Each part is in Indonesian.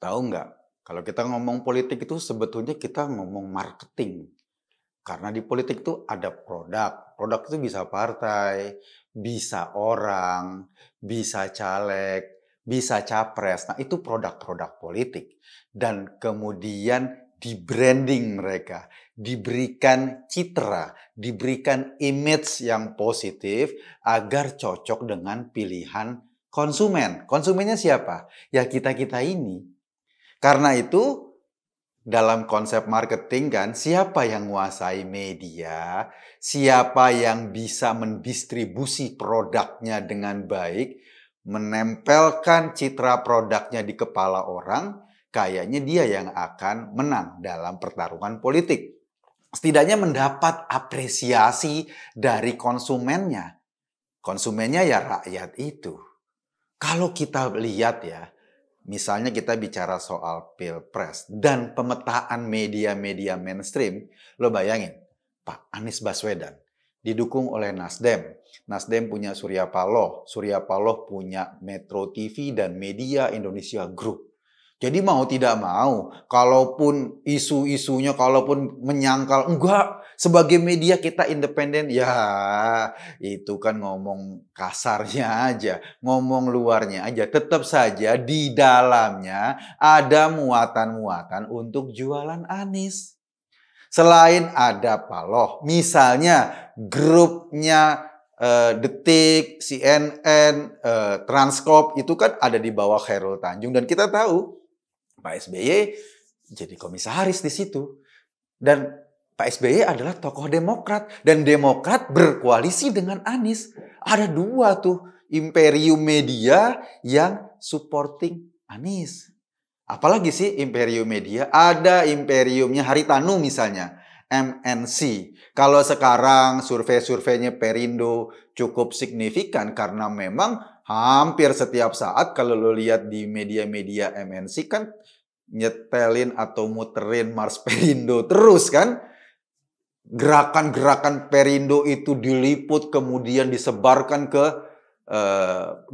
Tahu nggak, kalau kita ngomong politik itu sebetulnya kita ngomong marketing. Karena di politik itu ada produk. Produk itu bisa partai, bisa orang, bisa caleg, bisa capres. Nah, itu produk-produk politik. Dan kemudian di-branding mereka, diberikan citra, diberikan image yang positif agar cocok dengan pilihan konsumen. Konsumennya siapa? Ya kita-kita ini. Karena itu, dalam konsep marketing kan, siapa yang menguasai media, siapa yang bisa mendistribusi produknya dengan baik, menempelkan citra produknya di kepala orang, kayaknya dia yang akan menang dalam pertarungan politik. Setidaknya mendapat apresiasi dari konsumennya. Konsumennya ya rakyat itu. Kalau kita lihat ya, misalnya kita bicara soal pilpres dan pemetaan media-media mainstream, lo bayangin, Pak Anies Baswedan didukung oleh Nasdem. Nasdem punya Surya Paloh, Surya Paloh punya Metro TV dan Media Indonesia Group. Jadi mau tidak mau, kalaupun isu-isunya, kalaupun menyangkal, enggak, sebagai media kita independen, ya itu kan ngomong kasarnya aja, ngomong luarnya aja. Tetap saja di dalamnya ada muatan-muatan untuk jualan Anies. Selain ada Paloh, misalnya grupnya Detik, CNN, Transcorp itu kan ada di bawah Khairul Tanjung dan kita tahu Pak SBY jadi komisaris di situ. Dan Pak SBY adalah tokoh Demokrat. Dan Demokrat berkoalisi dengan Anies. Ada dua tuh imperium media yang supporting Anies. Apalagi sih imperium media? Ada imperiumnya Haritanu misalnya. MNC. Kalau sekarang survei-surveinya Perindo cukup signifikan karena memang hampir setiap saat kalau lo lihat di media-media MNC kan nyetelin atau muterin Mars Perindo terus kan. Gerakan-gerakan Perindo itu diliput kemudian disebarkan ke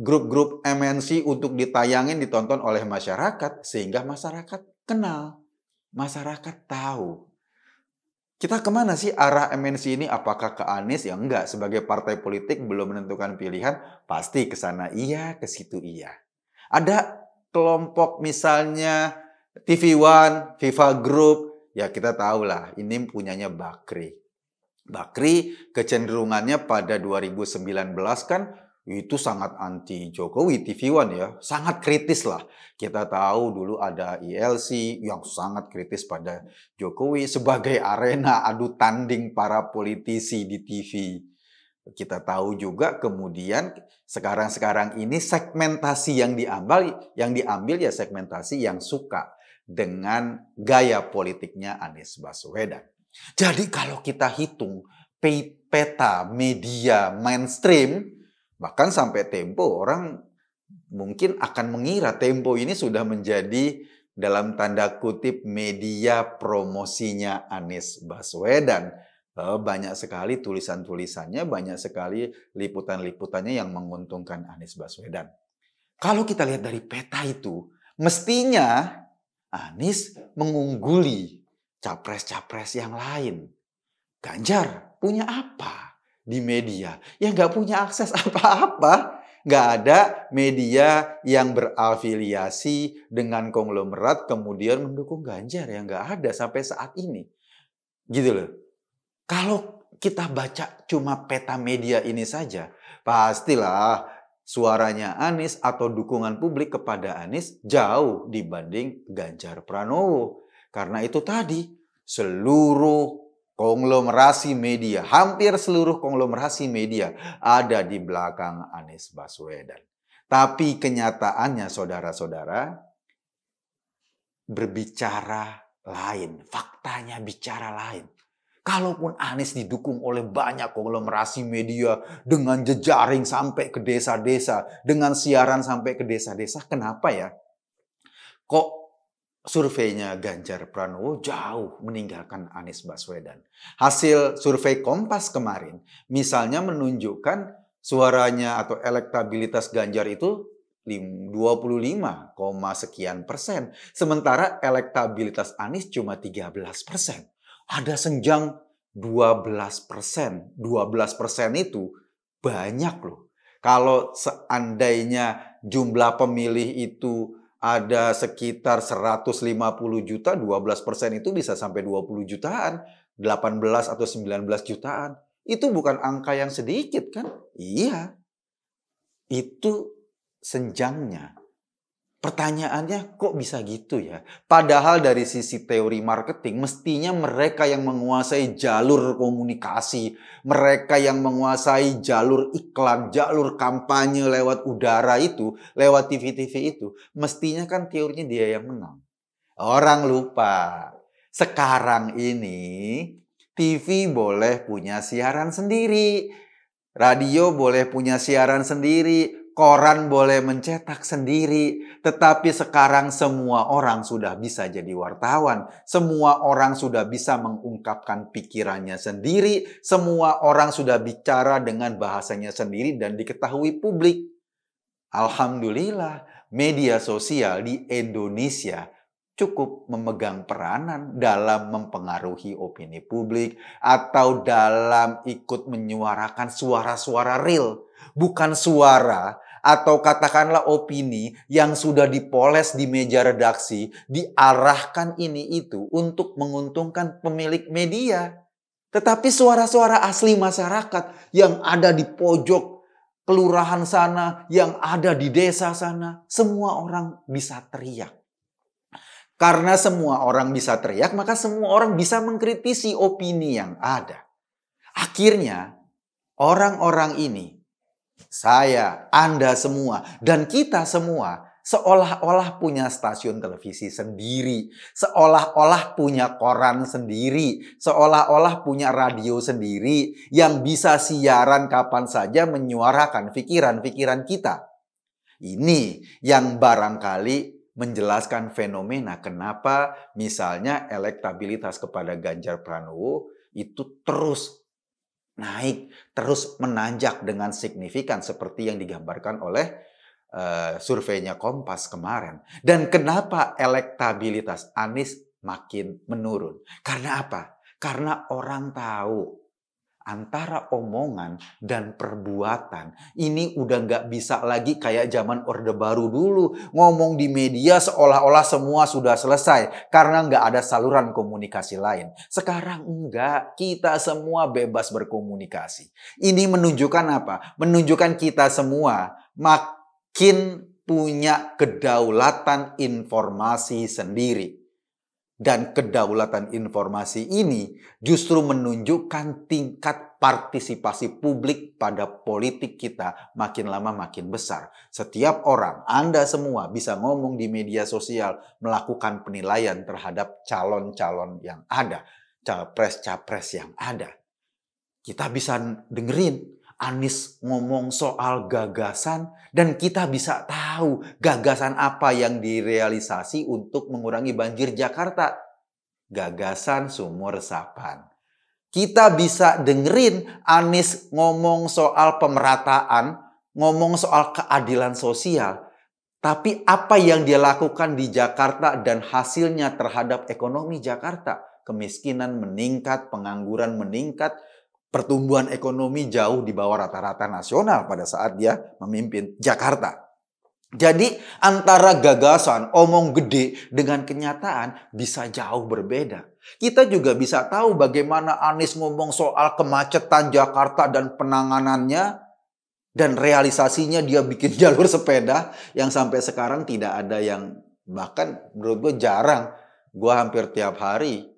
grup-grup MNC untuk ditayangin, ditonton oleh masyarakat sehingga masyarakat kenal, masyarakat tahu. Kita kemana sih arah MNC ini? Apakah ke Anies? Ya enggak. Sebagai partai politik belum menentukan pilihan, pasti ke sana iya, ke situ iya. Ada kelompok misalnya TV One, Viva Group, ya kita tahu lah ini punyanya Bakri. Bakri kecenderungannya pada 2019 kan itu sangat anti Jokowi TV One ya, sangat kritis lah. Kita tahu dulu ada ILC yang sangat kritis pada Jokowi sebagai arena adu tanding para politisi di TV. Kita tahu juga kemudian sekarang ini segmentasi yang diambil ya segmentasi yang suka dengan gaya politiknya Anies Baswedan. Jadi kalau kita hitung peta media mainstream, bahkan sampai Tempo orang mungkin akan mengira Tempo ini sudah menjadi dalam tanda kutip media promosinya Anies Baswedan. Banyak sekali tulisan-tulisannya, banyak sekali liputan-liputannya yang menguntungkan Anies Baswedan. Kalau kita lihat dari peta itu, mestinya Anies mengungguli capres-capres yang lain. Ganjar punya apa di media? Ya nggak punya akses apa-apa. Nggak ada media yang berafiliasi dengan konglomerat kemudian mendukung Ganjar. Ya nggak ada sampai saat ini. Gitu loh. Kalau kita baca cuma peta media ini saja, pastilah suaranya Anies atau dukungan publik kepada Anies jauh dibanding Ganjar Pranowo. Karena itu tadi, seluruh konglomerasi media, hampir seluruh konglomerasi media ada di belakang Anies Baswedan. Tapi kenyataannya saudara-saudara berbicara lain, faktanya bicara lain. Kalaupun Anies didukung oleh banyak konglomerasi media dengan jejaring sampai ke desa-desa, dengan siaran sampai ke desa-desa, kenapa ya? Kok surveinya Ganjar Pranowo jauh meninggalkan Anies Baswedan? Hasil survei Kompas kemarin misalnya menunjukkan suaranya atau elektabilitas Ganjar itu 25, sekian persen. Sementara elektabilitas Anies cuma 13%. Ada senjang 12%. 12% itu banyak loh. Kalau seandainya jumlah pemilih itu ada sekitar 150 juta, 12% itu bisa sampai 20 jutaan, 18 atau 19 jutaan. Itu bukan angka yang sedikit kan? Iya, itu senjangnya. Pertanyaannya kok bisa gitu ya? Padahal dari sisi teori marketing mestinya mereka yang menguasai jalur komunikasi, mereka yang menguasai jalur iklan, jalur kampanye lewat udara itu, lewat TV-TV itu, mestinya kan teorinya dia yang menang. Orang lupa, sekarang ini TV boleh punya siaran sendiri, radio boleh punya siaran sendiri, koran boleh mencetak sendiri, tetapi sekarang semua orang sudah bisa jadi wartawan. Semua orang sudah bisa mengungkapkan pikirannya sendiri. Semua orang sudah bicara dengan bahasanya sendiri dan diketahui publik. Alhamdulillah, media sosial di Indonesia cukup memegang peranan dalam mempengaruhi opini publik atau dalam ikut menyuarakan suara-suara real, bukan suara atau katakanlah opini yang sudah dipoles di meja redaksi, diarahkan ini itu untuk menguntungkan pemilik media. Tetapi suara-suara asli masyarakat yang ada di pojok kelurahan sana, yang ada di desa sana, semua orang bisa teriak. Karena semua orang bisa teriak, maka semua orang bisa mengkritisi opini yang ada. Akhirnya, orang-orang ini, saya, Anda semua, dan kita semua, seolah-olah punya stasiun televisi sendiri, seolah-olah punya koran sendiri, seolah-olah punya radio sendiri, yang bisa siaran kapan saja menyuarakan pikiran-pikiran kita. Ini yang barangkali menjelaskan fenomena kenapa misalnya elektabilitas kepada Ganjar Pranowo itu terus naik, terus menanjak dengan signifikan seperti yang digambarkan oleh surveinya Kompas kemarin. Dan kenapa elektabilitas Anies makin menurun? Karena apa? Karena orang tahu antara omongan dan perbuatan ini udah nggak bisa lagi kayak zaman Orde Baru dulu. Ngomong di media seolah-olah semua sudah selesai karena nggak ada saluran komunikasi lain. Sekarang enggak, kita semua bebas berkomunikasi. Ini menunjukkan apa? Menunjukkan kita semua makin punya kedaulatan informasi sendiri. Dan kedaulatan informasi ini justru menunjukkan tingkat partisipasi publik pada politik kita makin lama makin besar. Setiap orang, Anda semua bisa ngomong di media sosial, melakukan penilaian terhadap calon-calon yang ada, capres-capres yang ada. Kita bisa dengerin Anies ngomong soal gagasan dan kita bisa tahu gagasan apa yang direalisasi untuk mengurangi banjir Jakarta. Gagasan sumur resapan. Kita bisa dengerin Anies ngomong soal pemerataan, ngomong soal keadilan sosial. Tapi apa yang dia lakukan di Jakarta dan hasilnya terhadap ekonomi Jakarta? Kemiskinan meningkat, pengangguran meningkat, pertumbuhan ekonomi jauh di bawah rata-rata nasional pada saat dia memimpin Jakarta. Jadi antara gagasan, omong gede dengan kenyataan bisa jauh berbeda. Kita juga bisa tahu bagaimana Anies ngomong soal kemacetan Jakarta dan penanganannya. Dan realisasinya dia bikin jalur sepeda yang sampai sekarang tidak ada yang, bahkan menurut gue jarang. Gue hampir tiap hari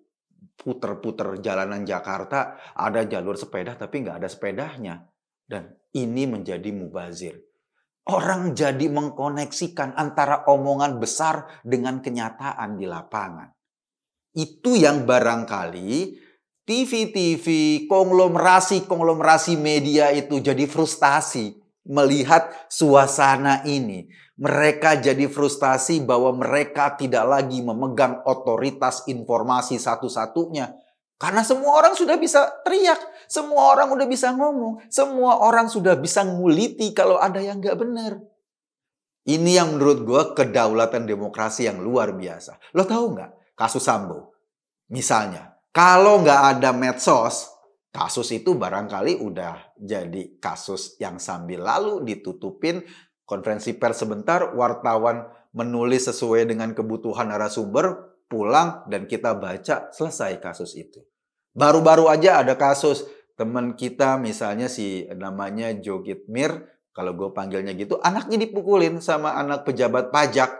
puter-puter jalanan Jakarta, ada jalur sepeda tapi nggak ada sepedanya. Dan ini menjadi mubazir. Orang jadi mengkoneksikan antara omongan besar dengan kenyataan di lapangan. Itu yang barangkali TV-TV, konglomerasi media itu jadi frustasi melihat suasana ini. Mereka jadi frustasi bahwa mereka tidak lagi memegang otoritas informasi satu-satunya. Karena semua orang sudah bisa teriak, semua orang udah bisa ngomong, semua orang sudah bisa nguliti kalau ada yang nggak benar. Ini yang menurut gue kedaulatan demokrasi yang luar biasa. Lo tahu nggak kasus Sambo? Misalnya, kalau nggak ada medsos, kasus itu barangkali udah jadi kasus yang sambil lalu ditutupin, konferensi pers sebentar, wartawan menulis sesuai dengan kebutuhan narasumber, pulang, dan kita baca, selesai kasus itu. Baru-baru aja ada kasus teman kita misalnya si namanya Jogit Mir, kalau gue panggilnya gitu, anaknya dipukulin sama anak pejabat pajak.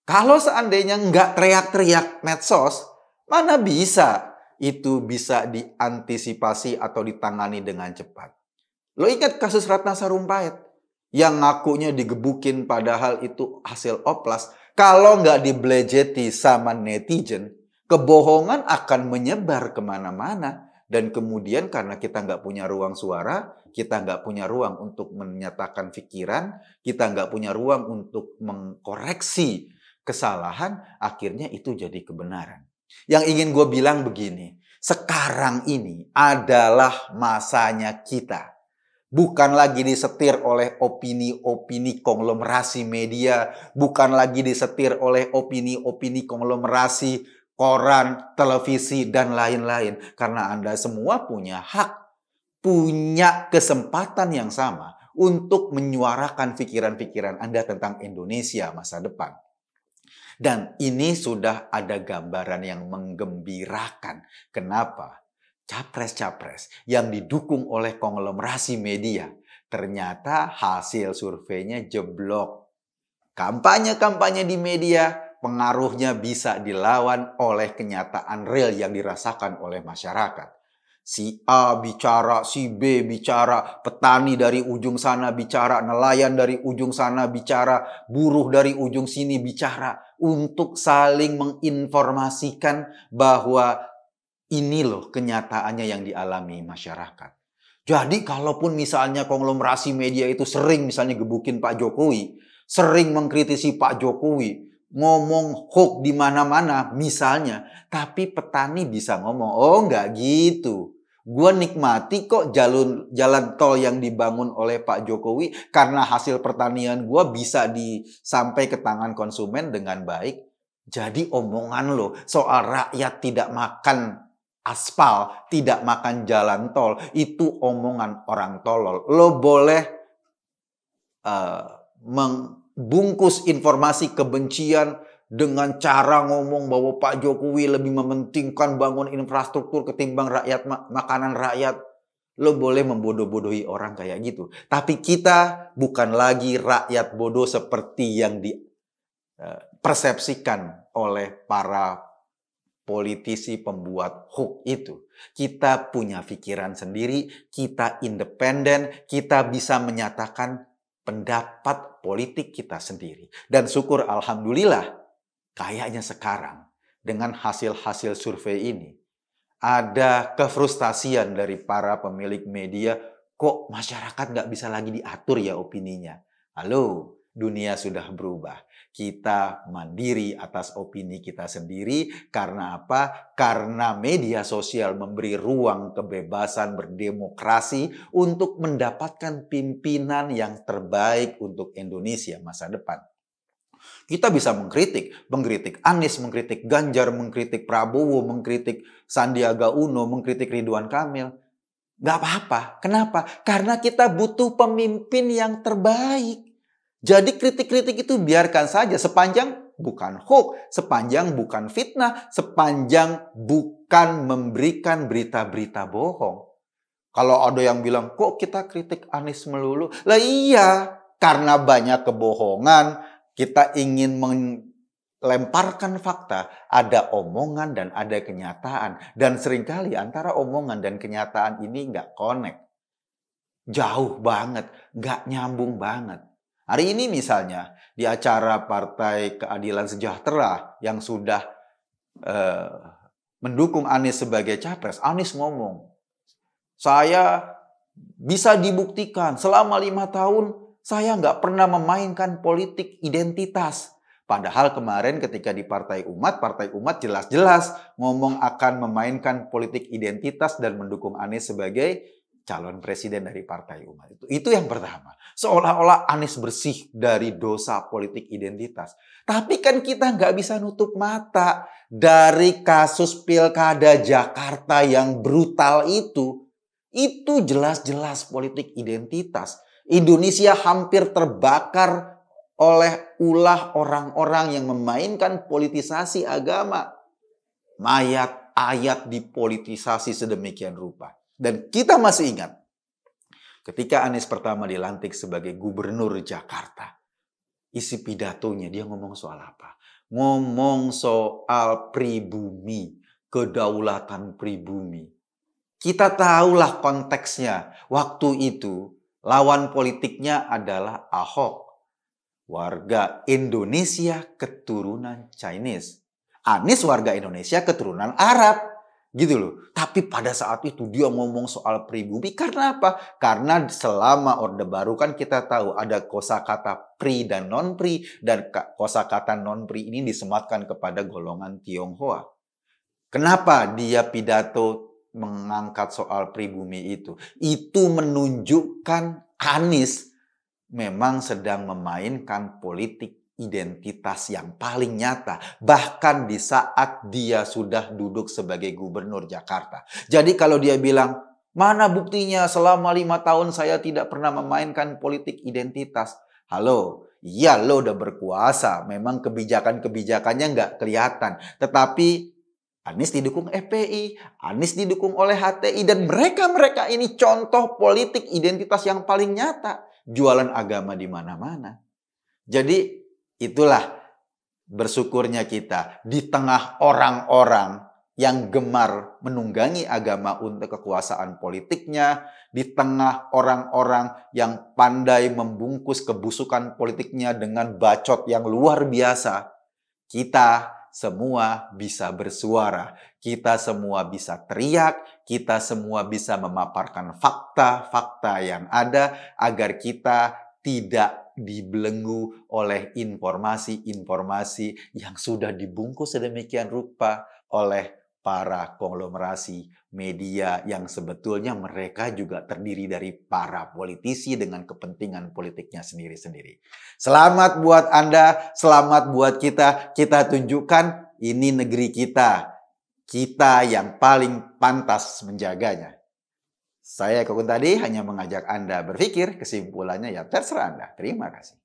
Kalau seandainya nggak teriak-teriak medsos, mana bisa itu bisa diantisipasi atau ditangani dengan cepat. Lo ingat kasus Ratna Sarumpait? Yang ngakunya digebukin padahal itu hasil oplas. Kalau nggak dibelejeti sama netizen, kebohongan akan menyebar kemana-mana. Dan kemudian karena kita nggak punya ruang suara, kita nggak punya ruang untuk menyatakan pikiran, kita nggak punya ruang untuk mengkoreksi kesalahan, akhirnya itu jadi kebenaran. Yang ingin gue bilang begini, sekarang ini adalah masanya kita. Bukan lagi disetir oleh opini-opini konglomerasi media, bukan lagi disetir oleh opini-opini konglomerasi koran, televisi, dan lain-lain. Karena Anda semua punya hak, punya kesempatan yang sama untuk menyuarakan pikiran-pikiran Anda tentang Indonesia masa depan. Dan ini sudah ada gambaran yang menggembirakan. Kenapa? Capres-capres yang didukung oleh konglomerasi media, ternyata hasil surveinya jeblok. Kampanye-kampanye di media, pengaruhnya bisa dilawan oleh kenyataan real yang dirasakan oleh masyarakat. Si A bicara, si B bicara, petani dari ujung sana bicara, nelayan dari ujung sana bicara, buruh dari ujung sini bicara, untuk saling menginformasikan bahwa ini loh kenyataannya yang dialami masyarakat. Jadi kalaupun misalnya konglomerasi media itu sering misalnya gebukin Pak Jokowi, sering mengkritisi Pak Jokowi, ngomong hoax di mana-mana misalnya, tapi petani bisa ngomong, oh nggak gitu. Gue nikmati kok jalan tol yang dibangun oleh Pak Jokowi karena hasil pertanian gue bisa sampai ke tangan konsumen dengan baik. Jadi omongan lo soal rakyat tidak makan aspal, tidak makan jalan tol, itu omongan orang tolol. Lo boleh membungkus informasi kebencian dengan cara ngomong bahwa Pak Jokowi lebih mementingkan bangun infrastruktur ketimbang rakyat, makanan rakyat. Lo boleh membodoh-bodohi orang kayak gitu. Tapi kita bukan lagi rakyat bodoh seperti yang dipersepsikan oleh para politisi pembuat hoax itu. Kita punya pikiran sendiri, kita independen, kita bisa menyatakan pendapat politik kita sendiri. Dan syukur alhamdulillah, kayaknya sekarang dengan hasil-hasil survei ini, ada kefrustasian dari para pemilik media, kok masyarakat nggak bisa lagi diatur ya opininya. Halo, dunia sudah berubah. Kita mandiri atas opini kita sendiri. Karena apa? Karena media sosial memberi ruang kebebasan berdemokrasi untuk mendapatkan pimpinan yang terbaik untuk Indonesia masa depan. Kita bisa mengkritik Anies, mengkritik Ganjar, mengkritik Prabowo, mengkritik Sandiaga Uno, mengkritik Ridwan Kamil. Gak apa-apa. Kenapa? Karena kita butuh pemimpin yang terbaik. Jadi kritik-kritik itu biarkan saja sepanjang bukan hoax, sepanjang bukan fitnah, sepanjang bukan memberikan berita-berita bohong. Kalau ada yang bilang, kok kita kritik Anies melulu? Lah iya, karena banyak kebohongan, kita ingin melemparkan fakta, ada omongan dan ada kenyataan. Dan seringkali antara omongan dan kenyataan ini nggak connect. Jauh banget, nggak nyambung banget. Hari ini misalnya, di acara Partai Keadilan Sejahtera yang sudah mendukung Anies sebagai capres, Anies ngomong, saya bisa dibuktikan selama 5 tahun saya nggak pernah memainkan politik identitas. Padahal kemarin ketika di Partai Umat jelas-jelas ngomong akan memainkan politik identitas dan mendukung Anies sebagai calon presiden dari Partai Umat itu. Itu yang pertama. Seolah-olah Anies bersih dari dosa politik identitas. Tapi kan kita nggak bisa nutup mata dari kasus Pilkada Jakarta yang brutal itu. Itu jelas-jelas politik identitas. Indonesia hampir terbakar oleh ulah orang-orang yang memainkan politisasi agama. Ayat dipolitisasi sedemikian rupa. Dan kita masih ingat ketika Anies pertama dilantik sebagai gubernur Jakarta. Isi pidatonya dia ngomong soal apa? Ngomong soal pribumi, kedaulatan pribumi. Kita tahulah konteksnya. Waktu itu lawan politiknya adalah Ahok. Warga Indonesia keturunan Chinese. Anies warga Indonesia keturunan Arab. Gitu loh. Tapi pada saat itu dia ngomong soal pribumi. Karena apa? Karena selama Orde Baru kan kita tahu ada kosakata pri dan non-pri. Dan kosakata non-pri ini disematkan kepada golongan Tionghoa. Kenapa dia pidato mengangkat soal pribumi itu? Itu menunjukkan Anies memang sedang memainkan politik identitas yang paling nyata. Bahkan di saat dia sudah duduk sebagai gubernur Jakarta. Jadi kalau dia bilang, mana buktinya selama 5 tahun saya tidak pernah memainkan politik identitas. Halo, iya lo udah berkuasa. Memang kebijakan-kebijakannya nggak kelihatan. Tetapi Anies didukung FPI, Anies didukung oleh HTI. Dan mereka-mereka ini contoh politik identitas yang paling nyata. Jualan agama di mana-mana. Jadi itulah bersyukurnya kita di tengah orang-orang yang gemar menunggangi agama untuk kekuasaan politiknya, di tengah orang-orang yang pandai membungkus kebusukan politiknya dengan bacot yang luar biasa. Kita semua bisa bersuara, kita semua bisa teriak, kita semua bisa memaparkan fakta-fakta yang ada agar kita tidak dibelenggu oleh informasi-informasi yang sudah dibungkus sedemikian rupa oleh para konglomerasi media yang sebetulnya mereka juga terdiri dari para politisi dengan kepentingan politiknya sendiri-sendiri. Selamat buat Anda, selamat buat kita. Kita tunjukkan ini negeri kita. Kita yang paling pantas menjaganya. Saya Kokun tadi hanya mengajak Anda berpikir, kesimpulannya ya terserah Anda. Terima kasih.